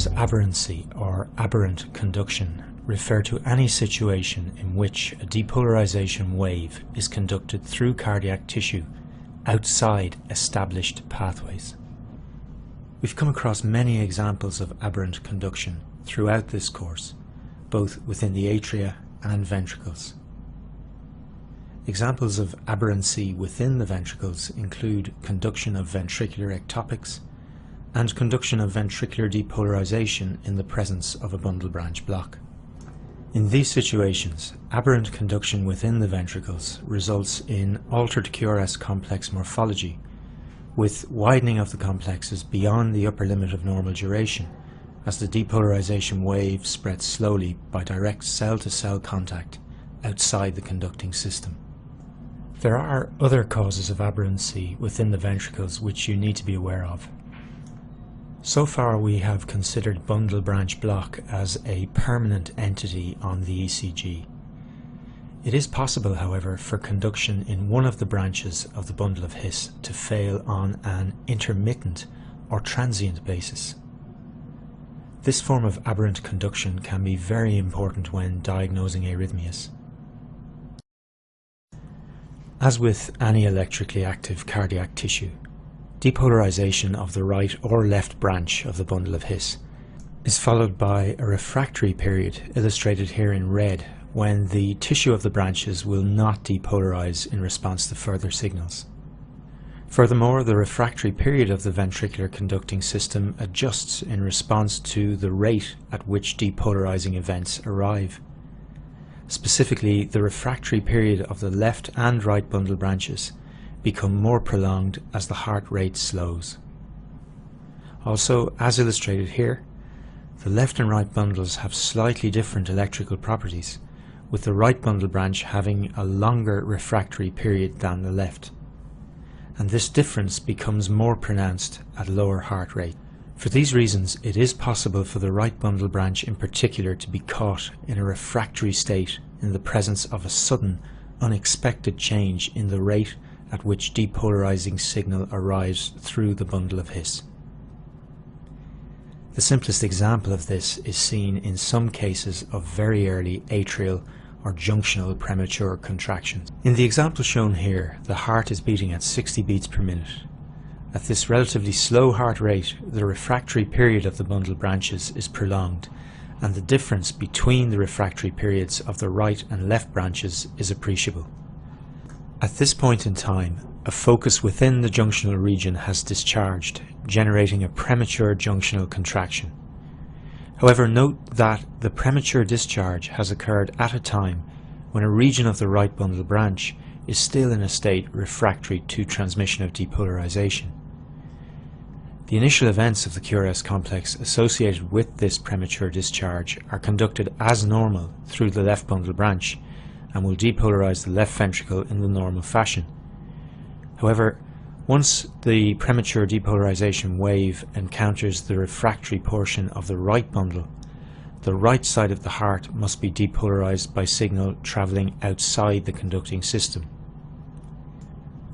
Terms aberrancy or aberrant conduction refer to any situation in which a depolarization wave is conducted through cardiac tissue outside established pathways. We've come across many examples of aberrant conduction throughout this course, both within the atria and ventricles. Examples of aberrancy within the ventricles include conduction of ventricular ectopics and conduction of ventricular depolarization in the presence of a bundle branch block. In these situations, aberrant conduction within the ventricles results in altered QRS complex morphology, with widening of the complexes beyond the upper limit of normal duration as the depolarization wave spreads slowly by direct cell-to-cell contact outside the conducting system. There are other causes of aberrancy within the ventricles which you need to be aware of. So far we have considered bundle branch block as a permanent entity on the ECG. It is possible, however, for conduction in one of the branches of the bundle of His to fail on an intermittent or transient basis. This form of aberrant conduction can be very important when diagnosing arrhythmias. As with any electrically active cardiac tissue, depolarization of the right or left branch of the bundle of His is followed by a refractory period, illustrated here in red, when the tissue of the branches will not depolarize in response to further signals. Furthermore, the refractory period of the ventricular conducting system adjusts in response to the rate at which depolarizing events arrive. Specifically, the refractory period of the left and right bundle branches become more prolonged as the heart rate slows. Also, as illustrated here, the left and right bundles have slightly different electrical properties, with the right bundle branch having a longer refractory period than the left. And this difference becomes more pronounced at lower heart rate. For these reasons, it is possible for the right bundle branch in particular to be caught in a refractory state in the presence of a sudden, unexpected change in the rate at which depolarizing signal arrives through the bundle of His. The simplest example of this is seen in some cases of very early atrial or junctional premature contractions. In the example shown here, the heart is beating at 60 beats per minute. At this relatively slow heart rate, the refractory period of the bundle branches is prolonged, and the difference between the refractory periods of the right and left branches is appreciable. At this point in time, a focus within the junctional region has discharged, generating a premature junctional contraction. However, note that the premature discharge has occurred at a time when a region of the right bundle branch is still in a state refractory to transmission of depolarization. The initial events of the QRS complex associated with this premature discharge are conducted as normal through the left bundle branch and will depolarize the left ventricle in the normal fashion. However, once the premature depolarization wave encounters the refractory portion of the right bundle, the right side of the heart must be depolarized by signal traveling outside the conducting system.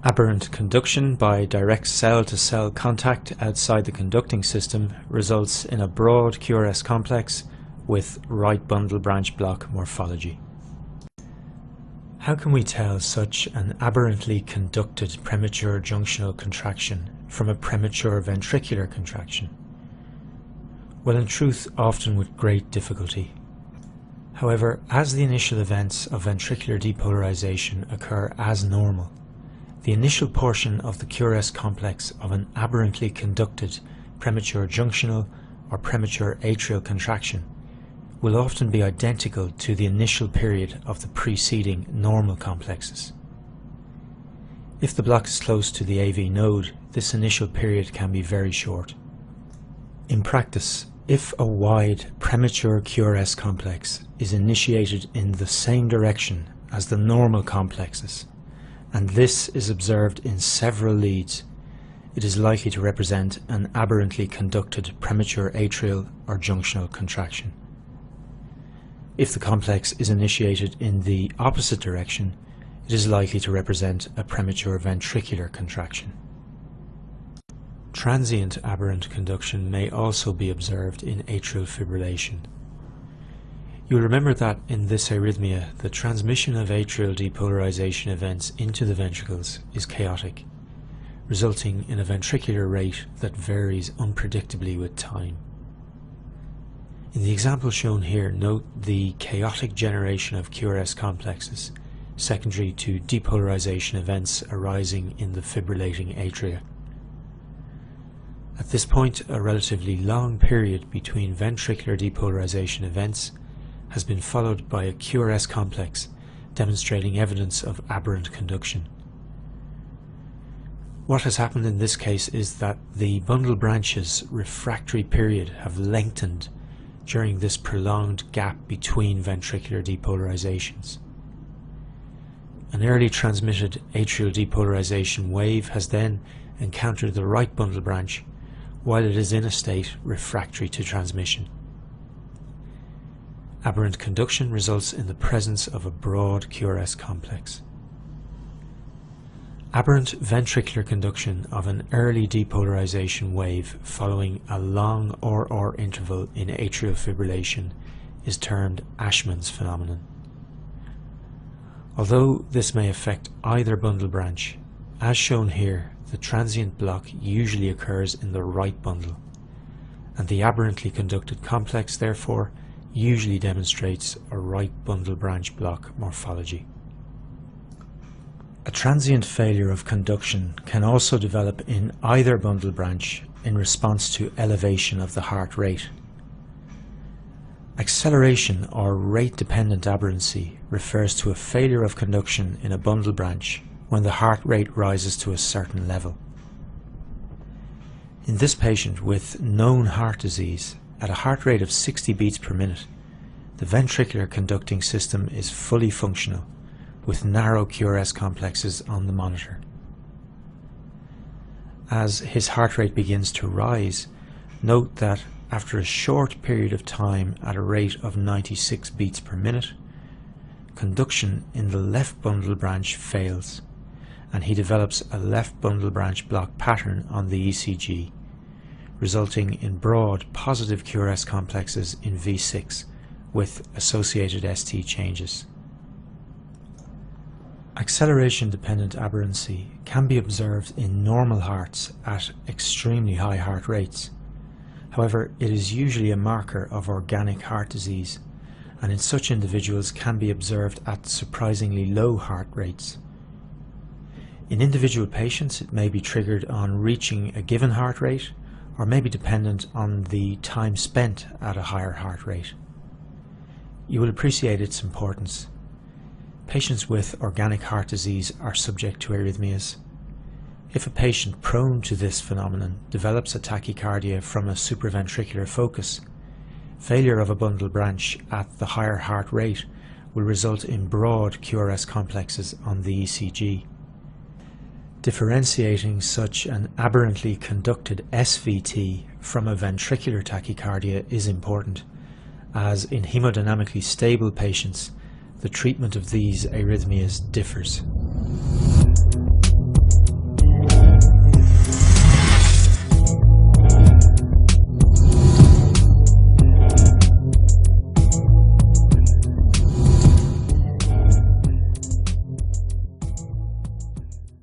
Aberrant conduction by direct cell-to-cell contact outside the conducting system results in a broad QRS complex with right bundle branch block morphology. How can we tell such an aberrantly conducted premature junctional contraction from a premature ventricular contraction? Well, in truth, often with great difficulty. However, as the initial events of ventricular depolarization occur as normal, the initial portion of the QRS complex of an aberrantly conducted premature junctional or premature atrial contraction will often be identical to the initial period of the preceding normal complexes. If the block is close to the AV node, this initial period can be very short. In practice, if a wide premature QRS complex is initiated in the same direction as the normal complexes, and this is observed in several leads, it is likely to represent an aberrantly conducted premature atrial or junctional contraction. If the complex is initiated in the opposite direction, it is likely to represent a premature ventricular contraction. Transient aberrant conduction may also be observed in atrial fibrillation. You'll remember that in this arrhythmia, the transmission of atrial depolarization events into the ventricles is chaotic, resulting in a ventricular rate that varies unpredictably with time. In the example shown here, note the chaotic generation of QRS complexes secondary to depolarization events arising in the fibrillating atria. At this point, a relatively long period between ventricular depolarization events has been followed by a QRS complex demonstrating evidence of aberrant conduction. What has happened in this case is that the bundle branch's refractory period have lengthened during this prolonged gap between ventricular depolarizations. An early transmitted atrial depolarization wave has then encountered the right bundle branch while it is in a state refractory to transmission. Aberrant conduction results in the presence of a broad QRS complex. Aberrant ventricular conduction of an early depolarization wave following a long RR interval in atrial fibrillation is termed Ashman's phenomenon. Although this may affect either bundle branch, as shown here, the transient block usually occurs in the right bundle, and the aberrantly conducted complex therefore usually demonstrates a right bundle branch block morphology. A transient failure of conduction can also develop in either bundle branch in response to elevation of the heart rate. Acceleration or rate-dependent aberrancy refers to a failure of conduction in a bundle branch when the heart rate rises to a certain level. In this patient with known heart disease, at a heart rate of 60 beats per minute, the ventricular conducting system is fully functional, with narrow QRS complexes on the monitor. As his heart rate begins to rise, note that after a short period of time at a rate of 96 beats per minute, conduction in the left bundle branch fails, and he develops a left bundle branch block pattern on the ECG, resulting in broad positive QRS complexes in V6 with associated ST changes. Acceleration-dependent aberrancy can be observed in normal hearts at extremely high heart rates. However, it is usually a marker of organic heart disease, and in such individuals can be observed at surprisingly low heart rates. In individual patients, it may be triggered on reaching a given heart rate, or may be dependent on the time spent at a higher heart rate. You will appreciate its importance. Patients with organic heart disease are subject to arrhythmias. If a patient prone to this phenomenon develops a tachycardia from a supraventricular focus, failure of a bundle branch at the higher heart rate will result in broad QRS complexes on the ECG. Differentiating such an aberrantly conducted SVT from a ventricular tachycardia is important, as in hemodynamically stable patients, the treatment of these arrhythmias differs.